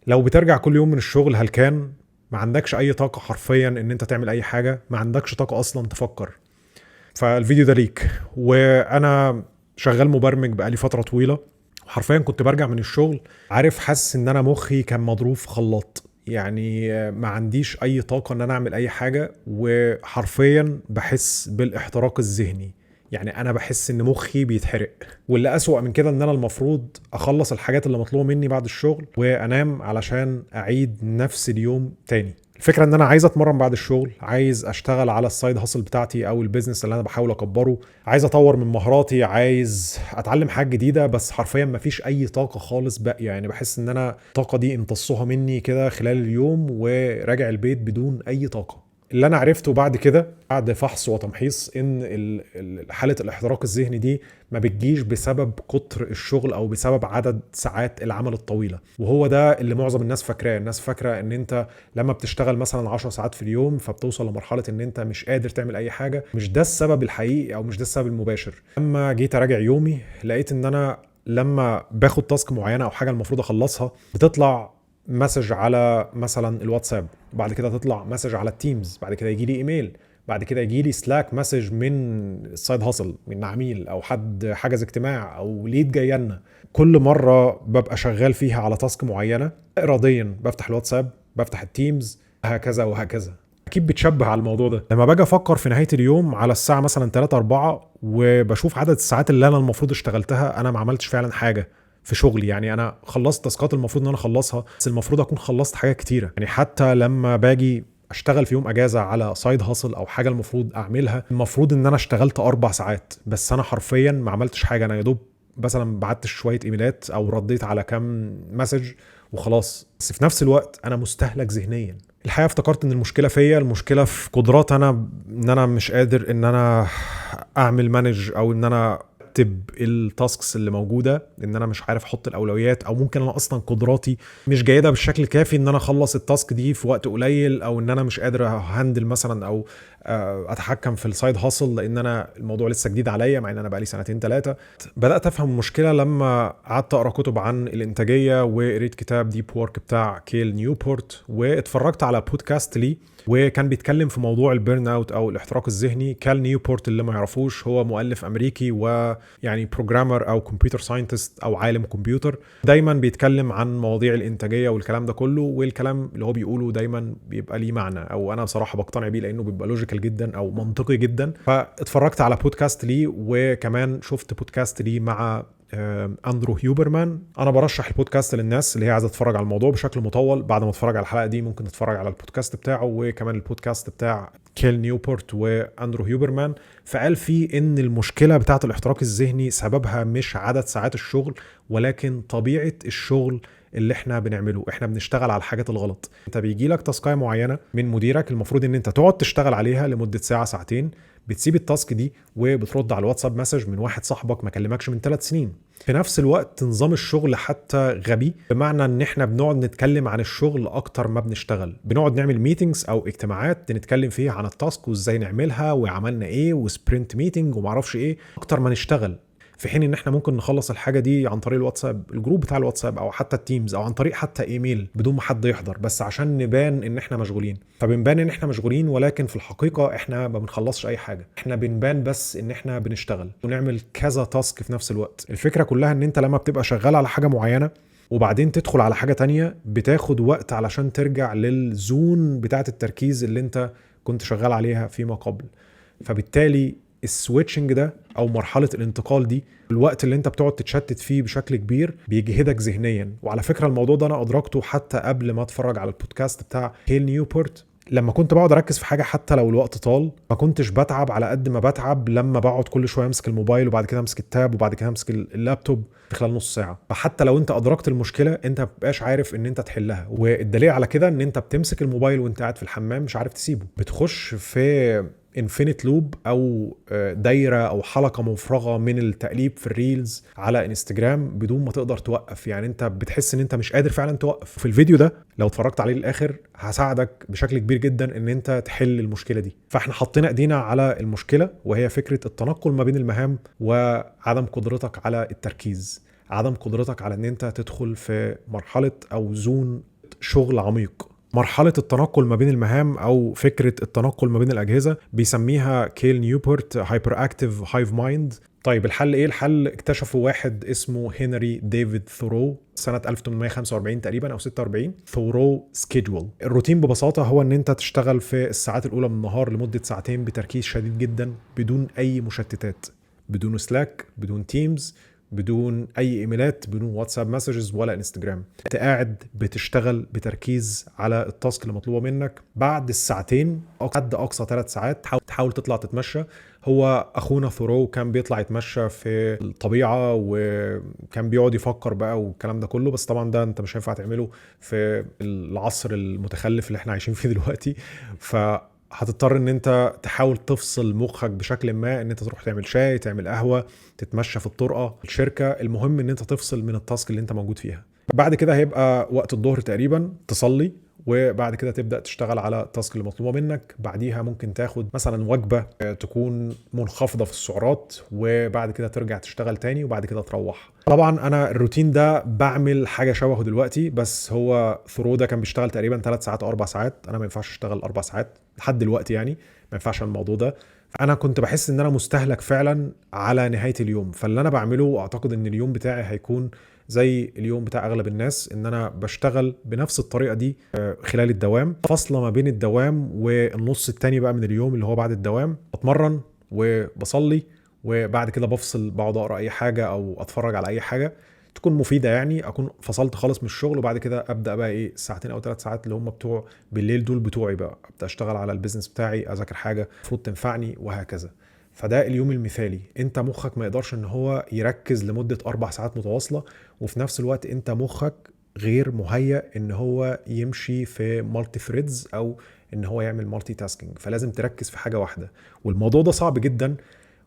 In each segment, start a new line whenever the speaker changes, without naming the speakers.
لو بترجع كل يوم من الشغل هلكان، ما عندكش اي طاقة حرفيا ان انت تعمل اي حاجة، ما عندكش طاقة اصلا تفكر، فالفيديو ده ليك. وانا شغال مبرمج بقالي فترة طويلة، وحرفيا كنت برجع من الشغل عارف حاسس ان انا مخي كان مضروب في خلاط، يعني ما عنديش اي طاقة ان انا اعمل اي حاجة، وحرفيا بحس بالاحتراق الذهني. يعني انا بحس ان مخي بيتحرق، واللي اسوأ من كده ان انا المفروض اخلص الحاجات اللي مطلوبة مني بعد الشغل وانام علشان اعيد نفس اليوم تاني. الفكره ان انا عايز اتمرن بعد الشغل، عايز اشتغل على السايد هاسل بتاعتي او البيزنس اللي انا بحاول اكبره، عايز اطور من مهاراتي، عايز اتعلم حاجه جديده، بس حرفيا مفيش اي طاقه خالص بقى. يعني بحس ان انا الطاقه دي امتصوها مني كده خلال اليوم وراجع البيت بدون اي طاقه. اللي انا عرفته بعد كده بعد فحص وتمحيص ان حاله الاحتراق الذهني دي ما بتجيش بسبب كتر الشغل او بسبب عدد ساعات العمل الطويله، وهو ده اللي معظم الناس فاكراه. الناس فاكره ان انت لما بتشتغل مثلا 10 ساعات في اليوم فبتوصل لمرحله ان انت مش قادر تعمل اي حاجه. مش ده السبب الحقيقي او مش ده السبب المباشر. لما جيت اراجع يومي لقيت ان انا لما باخد تاسك معينه او حاجه المفروض اخلصها بتطلع مسج على مثلا الواتساب، بعد كده تطلع مسج على التيمز، بعد كده يجي لي ايميل، بعد كده يجي لي سلاك مسج من السايد هاسل من عميل او حد حجز اجتماع او ليد جاي لنا. كل مره ببقى شغال فيها على تاسك معينه اراديا بفتح الواتساب، بفتح التيمز، هكذا وهكذا. اكيد بتشبه على الموضوع ده. لما باجي افكر في نهايه اليوم على الساعه مثلا 3 4 وبشوف عدد الساعات اللي انا المفروض اشتغلتها، انا ما عملتش فعلا حاجه في شغلي. يعني انا خلصت تاسكات المفروض ان انا اخلصها، بس المفروض اكون خلصت حاجات كتيره. يعني حتى لما باجي اشتغل في يوم اجازه على سايد هاسل او حاجه المفروض اعملها، المفروض ان انا اشتغلت 4 ساعات، بس انا حرفيا ما عملتش حاجه. انا يا دوب مثلا بعت شويه ايميلات او رديت على كام مسج وخلاص. بس في نفس الوقت انا مستهلك ذهنيا. الحقيقه افتكرت ان المشكله فيا، المشكله في قدرات انا، ان انا مش قادر ان انا اعمل مانج او ان انا ارتب التاسكس اللي موجوده، ان انا مش عارف احط الاولويات، او ممكن انا اصلا قدراتي مش جيده بالشكل الكافي ان انا اخلص التاسك دي في وقت قليل، او ان انا مش قادر هاندل مثلا او اتحكم في السايد هاسل لان انا الموضوع لسه جديد عليا مع ان انا بقالي سنتين ثلاثه. بدات افهم المشكله لما قعدت اقرا كتب عن الانتاجيه، وقريت كتاب ديب وورك بتاع كيل نيوبورت، واتفرجت على بودكاست ليه وكان بيتكلم في موضوع البيرن اوت او الاحتراق الذهني. كال نيوبورت اللي ما يعرفوش هو مؤلف امريكي ويعني بروجرامر او كمبيوتر ساينتست او عالم كمبيوتر، دايما بيتكلم عن مواضيع الانتاجيه والكلام ده كله، والكلام اللي هو بيقوله دايما بيبقى ليه معنى، او انا بصراحه بقتنع بيه لانه بيبقى لوجيكال جدا او منطقي جدا. فاتفرجت على بودكاست ليه، وكمان شفت بودكاست ليه مع اندرو هيوبرمان. انا برشح البودكاست للناس اللي هي عايزه تتفرج على الموضوع بشكل مطول. بعد ما تتفرج على الحلقه دي ممكن تتفرج على البودكاست بتاعه، وكمان البودكاست بتاع كيل نيوبورت واندرو هيوبرمان. فقال فيه ان المشكله بتاعه الاحتراق الذهني سببها مش عدد ساعات الشغل، ولكن طبيعه الشغل اللي احنا بنعمله. احنا بنشتغل على الحاجات الغلط. انت بيجي لك تاسكايه معينه من مديرك، المفروض ان انت تقعد تشتغل عليها لمده ساعه ساعتين، بتسيب التاسك دي وبترد على الواتساب مسج من واحد صاحبك ما كلمكش من 3 سنين. في نفس الوقت نظام الشغل حتى غبي، بمعنى ان احنا بنقعد نتكلم عن الشغل اكتر ما بنشتغل. بنقعد نعمل ميتينجز او اجتماعات نتكلم فيها عن التاسك وازاي نعملها وعملنا ايه وسبرنت ميتينج ومعرفش ايه، اكتر ما نشتغل. في حين ان احنا ممكن نخلص الحاجه دي عن طريق الواتساب، الجروب بتاع الواتساب، او حتى التيمز، او عن طريق حتى ايميل بدون ما حد يحضر، بس عشان نبان ان احنا مشغولين. فبنبان ان احنا مشغولين، ولكن في الحقيقه احنا ما بنخلصش اي حاجه. احنا بنبان بس ان احنا بنشتغل ونعمل كذا تاسك في نفس الوقت. الفكره كلها ان انت لما بتبقى شغال على حاجه معينه وبعدين تدخل على حاجه تانية، بتاخد وقت علشان ترجع للزون بتاعه التركيز اللي انت كنت شغال عليها فيما قبل. فبالتالي السويتشنج ده او مرحله الانتقال دي، الوقت اللي انت بتقعد تتشتت فيه بشكل كبير بيجهدك ذهنيا. وعلى فكره الموضوع ده انا ادركته حتى قبل ما اتفرج على البودكاست بتاع هيل نيوبورت. لما كنت بقعد اركز في حاجه حتى لو الوقت طال، ما كنتش بتعب على قد ما بتعب لما بقعد كل شويه امسك الموبايل وبعد كده امسك التاب وبعد كده امسك اللابتوب في خلال نص ساعه. فحتى لو انت ادركت المشكله انت ما بتبقاش عارف ان انت تحلها. والدليل على كده ان انت بتمسك الموبايل وانت قاعد في الحمام مش عارف تسيبه، بتخش في انفينيت لوب او دايره او حلقه مفرغه من التقليب في الريلز على انستجرام بدون ما تقدر توقف. يعني انت بتحس ان انت مش قادر فعلا توقف. في الفيديو ده لو اتفرجت عليه للاخر هساعدك بشكل كبير جدا ان انت تحل المشكله دي. فاحنا حطينا ايدينا على المشكله، وهي فكره التنقل ما بين المهام وعدم قدرتك على التركيز، عدم قدرتك على ان انت تدخل في مرحله او زون شغل عميق. مرحلة التنقل ما بين المهام أو فكرة التنقل ما بين الأجهزة بيسميها كيل نيوبورت هايبر اكتيف هايف مايند. طيب الحل ايه؟ الحل اكتشفه واحد اسمه هنري ديفيد ثورو سنة 1845 تقريبا او 46. ثورو سكيدول. الروتين ببساطة هو ان انت تشتغل في الساعات الاولى من النهار لمدة ساعتين بتركيز شديد جدا بدون اي مشتتات، بدون سلاك، بدون تيمز، بدون اي ايميلات، بدون واتساب مسجز ولا انستجرام. انت قاعد بتشتغل بتركيز على التاسك اللي مطلوبه منك. بعد الساعتين حد اقصى 3 ساعات تحاول تطلع تتمشى. هو اخونا ثورو كان بيطلع يتمشى في الطبيعه وكان بيقعد يفكر بقى والكلام ده كله، بس طبعا ده انت مش هينفع تعمله في العصر المتخلف اللي احنا عايشين فيه دلوقتي. هتضطر ان انت تحاول تفصل مخك بشكل ما، ان انت تروح تعمل شاي، تعمل قهوة، تتمشى في الطرقة، الشركة. المهم ان انت تفصل من التاسك اللي انت موجود فيها. بعد كده هيبقى وقت الظهر تقريبا تصلي، وبعد كده تبدأ تشتغل على التاسك اللي مطلوبة منك. بعديها ممكن تاخد مثلا وجبة تكون منخفضة في السعرات، وبعد كده ترجع تشتغل تاني، وبعد كده تروح. طبعا انا الروتين ده بعمل حاجة شبهه دلوقتي، بس هو ثرو ده كان بيشتغل تقريبا 3 ساعات او 4 ساعات. انا ما ينفعش اشتغل 4 ساعات لحد دلوقتي، يعني ما ينفعش الموضوع ده. انا كنت بحس ان انا مستهلك فعلا على نهاية اليوم. فاللي انا بعمله اعتقد ان اليوم بتاعي هيكون زي اليوم بتاع اغلب الناس، ان انا بشتغل بنفس الطريقة دي خلال الدوام. فاصلة ما بين الدوام والنص التاني بقى من اليوم اللي هو بعد الدوام بتمرن وبصلي، وبعد كده بفصل، بقعد اقرا اي حاجة او اتفرج على اي حاجة تكون مفيدة، يعني اكون فصلت خالص من الشغل. وبعد كده ابدا بقى ايه، ساعتين او 3 ساعات اللي هم بتوع بالليل دول بتوعي، بقى ابدا اشتغل على البيزنس بتاعي، اذاكر حاجة المفروض تنفعني وهكذا. فده اليوم المثالي. انت مخك ما يقدرش ان هو يركز لمدة 4 ساعات متواصلة، وفي نفس الوقت انت مخك غير مهيأ ان هو يمشي في مالتي ثريدز او ان هو يعمل مالتي تاسكينج. فلازم تركز في حاجة واحدة، والموضوع ده صعب جدا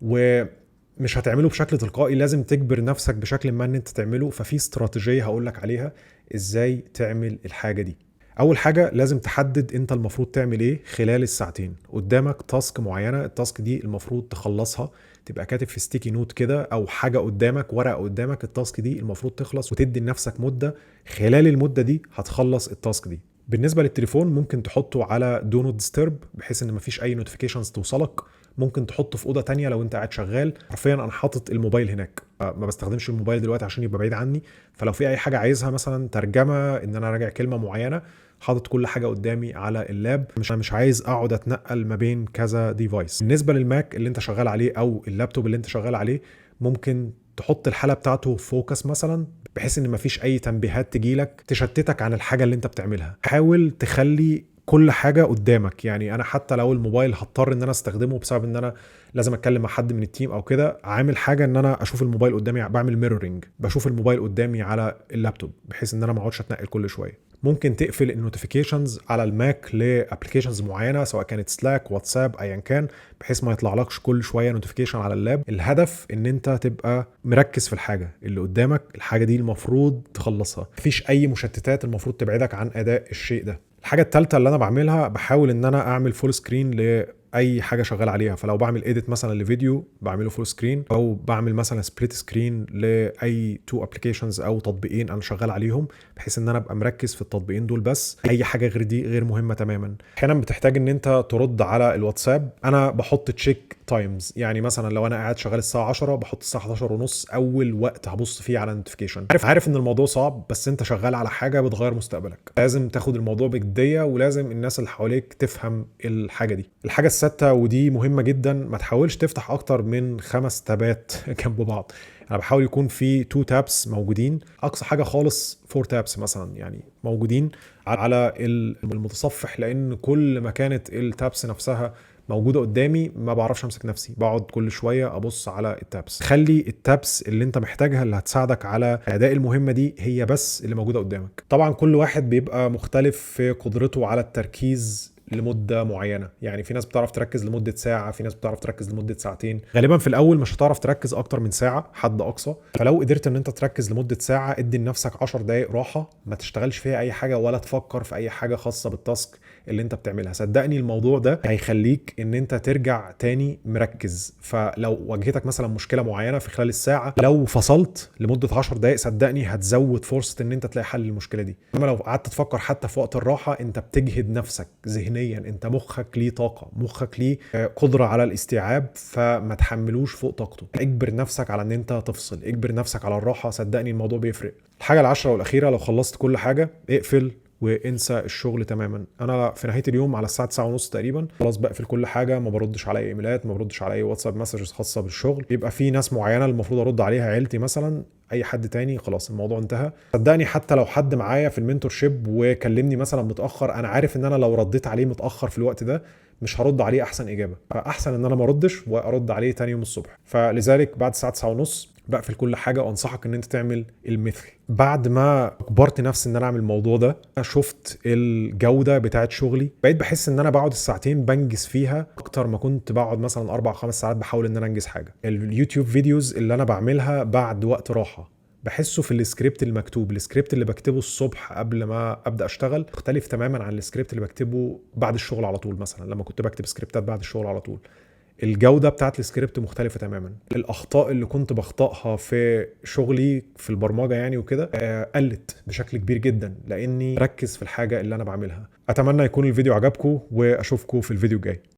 ومش هتعمله بشكل تلقائي. لازم تجبر نفسك بشكل ما ان انت تعمله. ففي استراتيجية هقولك عليها ازاي تعمل الحاجة دي. اول حاجة لازم تحدد انت المفروض تعمل ايه خلال الساعتين. قدامك تاسك معينة، التاسك دي المفروض تخلصها، تبقى كاتب في ستيكي نوت كده او حاجة قدامك، ورقة قدامك، التاسك دي المفروض تخلص، وتدي لنفسك مدة. خلال المدة دي هتخلص التاسك دي. بالنسبة للتليفون ممكن تحطه على دو نوت ديسترب بحيث ان مفيش اي نوتيفيكيشنز توصلك. ممكن تحطه في اوضه تانية لو انت قاعد شغال. حرفيا انا حاطط الموبايل هناك، ما بستخدمش الموبايل دلوقتي عشان يبقى بعيد عني. فلو في اي حاجه عايزها، مثلا ترجمه، ان انا راجع كلمه معينه، حاطط كل حاجه قدامي على اللاب. مش عايز اقعد اتنقل ما بين كذا ديفايس. بالنسبه للماك اللي انت شغال عليه او اللابتوب اللي انت شغال عليه، ممكن تحط الحاله بتاعته فوكس مثلا، بحيث ان مفيش اي تنبيهات تجيلك تشتتك عن الحاجه اللي انت بتعملها. حاول تخلي كل حاجة قدامك. يعني انا حتى لو الموبايل هضطر ان انا استخدمه بسبب ان انا لازم اتكلم مع حد من التيم او كده، عامل حاجة ان انا اشوف الموبايل قدامي، بعمل ميرورنج، بشوف الموبايل قدامي على اللابتوب بحيث ان انا ما اقعدش اتنقل كل شوية. ممكن تقفل النوتيفيكيشنز على الماك لابلكيشنز معينة، سواء كانت سلاك، واتساب، ايا كان، بحيث ما يطلعلكش كل شوية نوتيفيكيشن على اللاب. الهدف ان انت تبقى مركز في الحاجة اللي قدامك، الحاجة دي المفروض تخلصها، مفيش اي مشتتات المفروض تبعدك عن اداء الشيء ده. الحاجة الثالثة اللي انا بعملها، بحاول ان انا اعمل فول سكرين لاي حاجة شغال عليها. فلو بعمل اديت مثلا لفيديو بعمله فول سكرين، او بعمل مثلا سبليت سكرين لاي تو ابلكيشنز او تطبيقين انا شغال عليهم، بحيث ان انا ابقى مركز في التطبيقين دول بس. اي حاجة غير دي غير مهمة تماما. احيانا بتحتاج ان انت ترد على الواتساب. انا بحط تشيك تايمز، يعني مثلا لو انا قاعد شغال الساعة 10 بحط الساعة 11 ونص اول وقت هبص فيه على نوتيفيكيشن. عارف ان الموضوع صعب، بس انت شغال على حاجة بتغير مستقبلك. لازم تاخد الموضوع بجدية، ولازم الناس اللي حواليك تفهم الحاجة دي. الحاجة السادسة ودي مهمة جدا، ما تحاولش تفتح اكتر من 5 تابات جنب بعض. انا بحاول يكون في 2 تابس موجودين، اقصى حاجة خالص 4 تابس مثلا يعني موجودين على المتصفح، لان كل ما كانت التابس نفسها موجودة قدامي ما بعرفش امسك نفسي، بقعد كل شوية ابص على التابس. خلي التابس اللي انت محتاجها اللي هتساعدك على اداء المهمة دي هي بس اللي موجودة قدامك. طبعا كل واحد بيبقى مختلف في قدرته على التركيز لمده معينه. يعني في ناس بتعرف تركز لمده ساعه، في ناس بتعرف تركز لمده ساعتين. غالبا في الاول مش هتعرف تركز اكتر من ساعه حد اقصى. فلو قدرت ان انت تركز لمده ساعه، ادي لنفسك 10 دقائق راحه ما تشتغلش فيها اي حاجه ولا تفكر في اي حاجه خاصه بالتاسك اللي انت بتعملها. صدقني الموضوع ده هيخليك ان انت ترجع تاني مركز. فلو واجهتك مثلا مشكله معينه في خلال الساعه، لو فصلت لمده 10 دقائق صدقني هتزود فرصه ان انت تلاقي حل للمشكله دي. اما لو قعدت تفكر حتى في وقت الراحه، انت بتجهد نفسك ذهنيا. انت مخك ليه طاقه، مخك ليه قدره على الاستيعاب، فما تحملوش فوق طاقته. اجبر نفسك على ان انت تفصل، اجبر نفسك على الراحه. صدقني الموضوع بيفرق. الحاجه العاشره والاخيره، لو خلصت كل حاجه اقفل وانسى الشغل تماما. انا في نهايه اليوم على الساعه 9:30 تقريبا خلاص بقفل كل حاجه، ما بردش على اي ايميلات، ما بردش على اي واتساب مسجز خاصه بالشغل. بيبقى في ناس معينه المفروض ارد عليها، عيلتي مثلا، اي حد تاني خلاص الموضوع انتهى. صدقني حتى لو حد معايا في المنتور شيب وكلمني مثلا متاخر، انا عارف ان انا لو رديت عليه متاخر في الوقت ده مش هرد عليه احسن اجابه، فاحسن ان انا ما اردش وارد عليه تاني يوم الصبح. فلذلك بعد الساعه 9:30 بقفل كل حاجه. وانصحك ان انت تعمل المثل. بعد ما اجبرت نفسي ان انا اعمل الموضوع ده، شفت الجوده بتاعه شغلي. بقيت بحس ان انا بقعد الساعتين بنجز فيها اكتر ما كنت بقعد مثلا 4-5 ساعات بحاول ان انا انجز حاجه. اليوتيوب فيديوز اللي انا بعملها بعد وقت راحه بحسه في السكريبت المكتوب. السكريبت اللي بكتبه الصبح قبل ما ابدا اشتغل مختلف تماما عن السكريبت اللي بكتبه بعد الشغل على طول. مثلا لما كنت بكتب سكريبتات بعد الشغل على طول، الجودة بتاعت السكريبت مختلفة تماما. الأخطاء اللي كنت بخطئها في شغلي في البرمجة يعني وكده قلت بشكل كبير جدا، لأني ركز في الحاجة اللي أنا بعملها. أتمنى يكون الفيديو عجبكم، وأشوفكم في الفيديو الجاي.